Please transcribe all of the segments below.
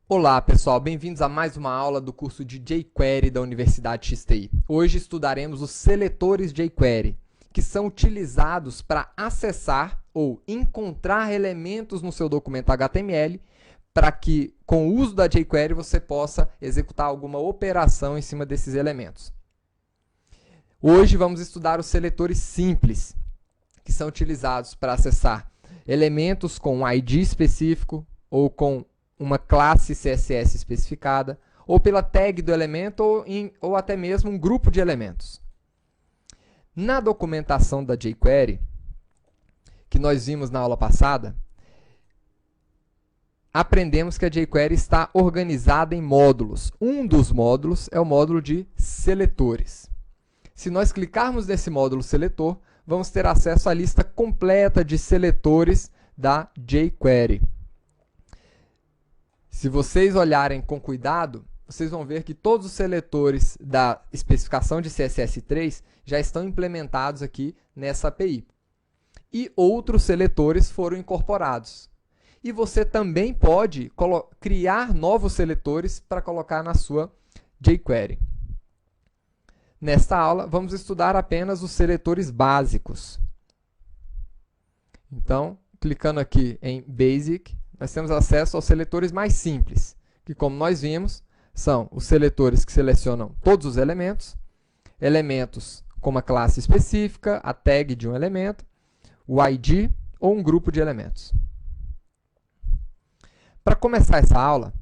Olá pessoal, bem-vindos a mais uma aula do curso de jQuery da Universidade XTI. Hoje estudaremos os seletores jQuery, que são utilizados para acessar ou encontrar elementos no seu documento HTML para que, com o uso da jQuery, você possa executar alguma operação em cima desses elementos. Hoje vamos estudar os seletores simples, que são utilizados para acessar elementos com um ID específico ou com uma classe CSS especificada, ou pela tag do elemento, ou até mesmo um grupo de elementos. Na documentação da jQuery, que nós vimos na aula passada, aprendemos que a jQuery está organizada em módulos. Um dos módulos é o módulo de seletores. Se nós clicarmos nesse módulo seletor, vamos ter acesso à lista completa de seletores da jQuery. Se vocês olharem com cuidado, vocês vão ver que todos os seletores da especificação de CSS3 já estão implementados aqui nessa API. E outros seletores foram incorporados. E você também pode criar novos seletores para colocar na sua jQuery. Nesta aula, vamos estudar apenas os seletores básicos. Então, clicando aqui em Basic, nós temos acesso aos seletores mais simples, que, como nós vimos, são os seletores que selecionam todos os elementos, elementos com uma classe específica, a tag de um elemento, o ID ou um grupo de elementos. Para começar essa aula,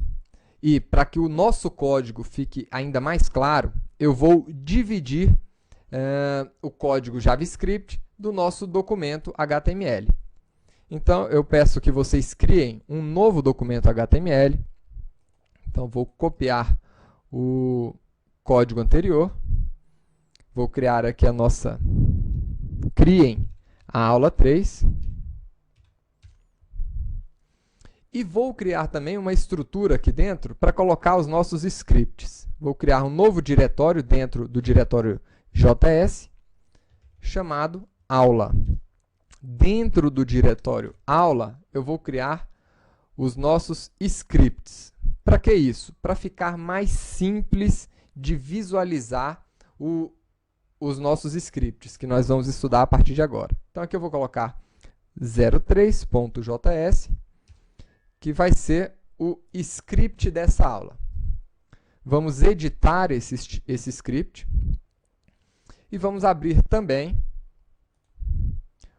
e para que o nosso código fique ainda mais claro, eu vou dividir o código JavaScript do nosso documento HTML. Então, eu peço que vocês criem um novo documento HTML. Então, vou copiar o código anterior. Vou criar aqui a nossa... Criem a aula 3. E vou criar também uma estrutura aqui dentro para colocar os nossos scripts. Vou criar um novo diretório dentro do diretório JS, chamado aula. Dentro do diretório aula, eu vou criar os nossos scripts. Para que isso? Para ficar mais simples de visualizar os nossos scripts, que nós vamos estudar a partir de agora. Então, aqui eu vou colocar 03.js, que vai ser o script dessa aula. Vamos editar esse script e vamos abrir também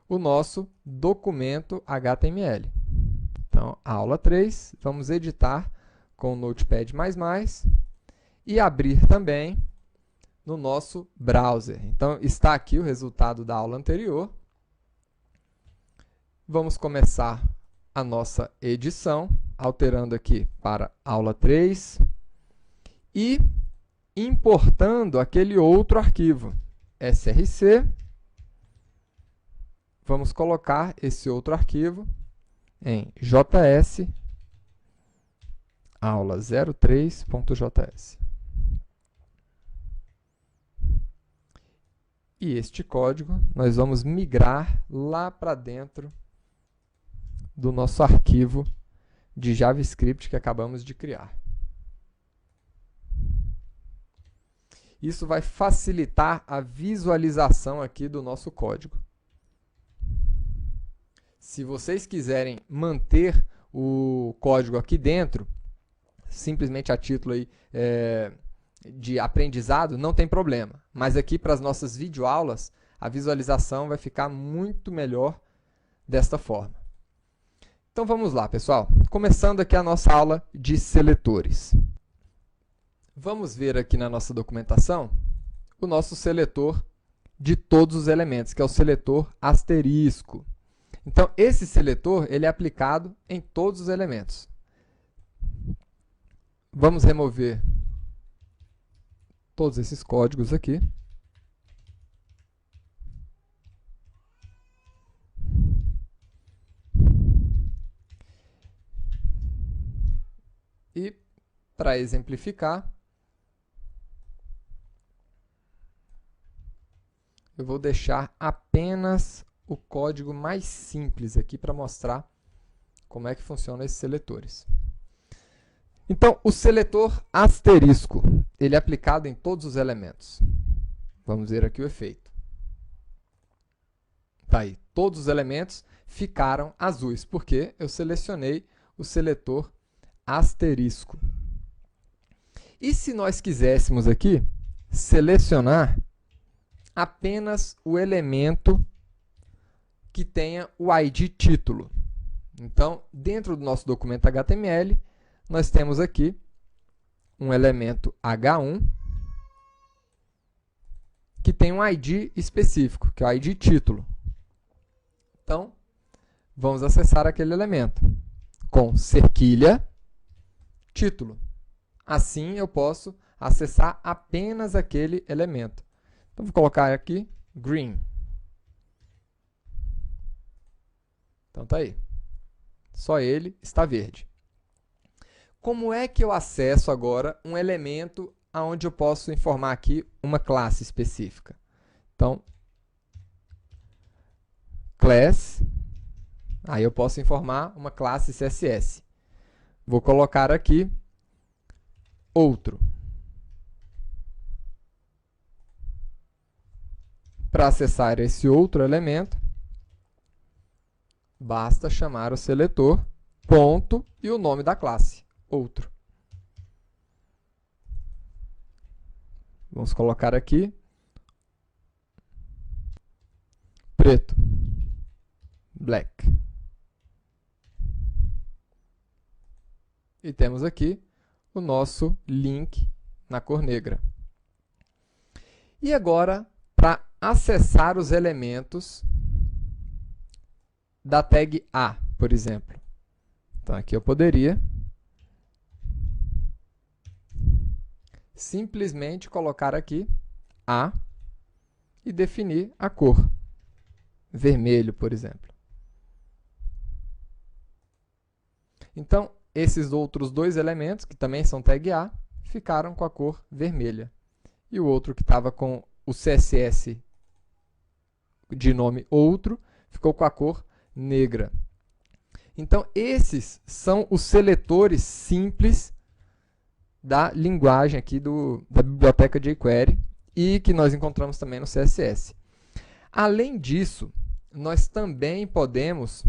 o nosso documento HTML. Então, aula 3, vamos editar com o Notepad++ e abrir também no nosso browser. Então, está aqui o resultado da aula anterior. Vamos começar a nossa edição, alterando aqui para aula 3 e importando aquele outro arquivo, src. Vamos colocar esse outro arquivo em js aula03.js. E este código nós vamos migrar lá para dentro do nosso arquivo de JavaScript que acabamos de criar. Isso vai facilitar a visualização aqui do nosso código. Se vocês quiserem manter o código aqui dentro, simplesmente a título aí, de aprendizado, não tem problema. Mas aqui para as nossas videoaulas, a visualização vai ficar muito melhor desta forma. Então vamos lá, pessoal. Começando aqui a nossa aula de seletores. Vamos ver aqui na nossa documentação o nosso seletor de todos os elementos, que é o seletor asterisco. Então, esse seletor ele é aplicado em todos os elementos. Vamos remover todos esses códigos aqui. E, para exemplificar, eu vou deixar apenas o código mais simples aqui para mostrar como é que funcionam esses seletores. Então, o seletor asterisco, ele é aplicado em todos os elementos. Vamos ver aqui o efeito. Tá aí, todos os elementos ficaram azuis, porque eu selecionei o seletor asterisco. E se nós quiséssemos aqui selecionar apenas o elemento que tenha o ID título? Então, dentro do nosso documento HTML, nós temos aqui um elemento H1 que tem um ID específico, que é o ID título. Então, vamos acessar aquele elemento com cerquilha título. Assim, eu posso acessar apenas aquele elemento. Então, vou colocar aqui green. Então, tá aí. Só ele está verde. Como é que eu acesso agora um elemento onde eu posso informar aqui uma classe específica? Então, class, aí eu posso informar uma classe CSS. Vou colocar aqui outro. Para acessar esse outro elemento, basta chamar o seletor, ponto, e o nome da classe, outro. Vamos colocar aqui preto, black. E temos aqui o nosso link na cor negra. E agora, para acessar os elementos da tag A, por exemplo. Então, aqui eu poderia simplesmente colocar aqui A e definir a cor, vermelho, por exemplo. Então, esses outros dois elementos, que também são tag A, ficaram com a cor vermelha. E o outro que estava com o CSS de nome outro, ficou com a cor negra. Então, esses são os seletores simples da linguagem aqui da biblioteca jQuery e que nós encontramos também no CSS. Além disso, nós também podemos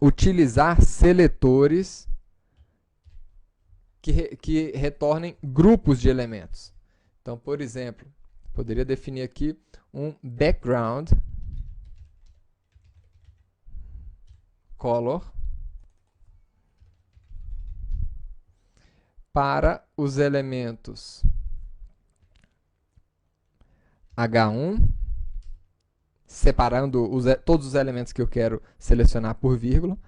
utilizar seletores que retornem grupos de elementos. Então, por exemplo, poderia definir aqui um background color para os elementos H1, separando todos os elementos que eu quero selecionar por vírgula,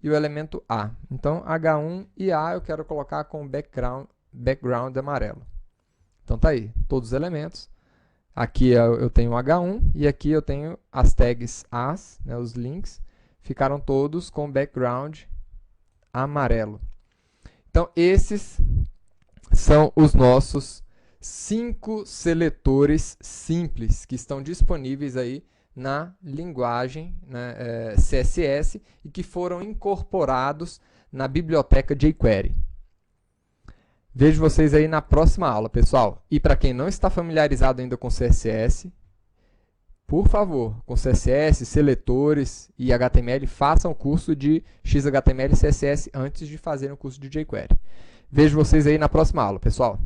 e o elemento A. Então, H1 e A eu quero colocar com background amarelo. Então, tá aí, todos os elementos. Aqui eu tenho o H1 e aqui eu tenho as tags As, né, os links, ficaram todos com background amarelo. Então, esses são os nossos 5 seletores simples que estão disponíveis aí na linguagem, né, CSS e que foram incorporados na biblioteca jQuery. Vejo vocês aí na próxima aula, pessoal. E para quem não está familiarizado ainda com CSS, por favor, com CSS, seletores e HTML, façam o curso de XHTML e CSS antes de fazerem o curso de jQuery. Vejo vocês aí na próxima aula, pessoal.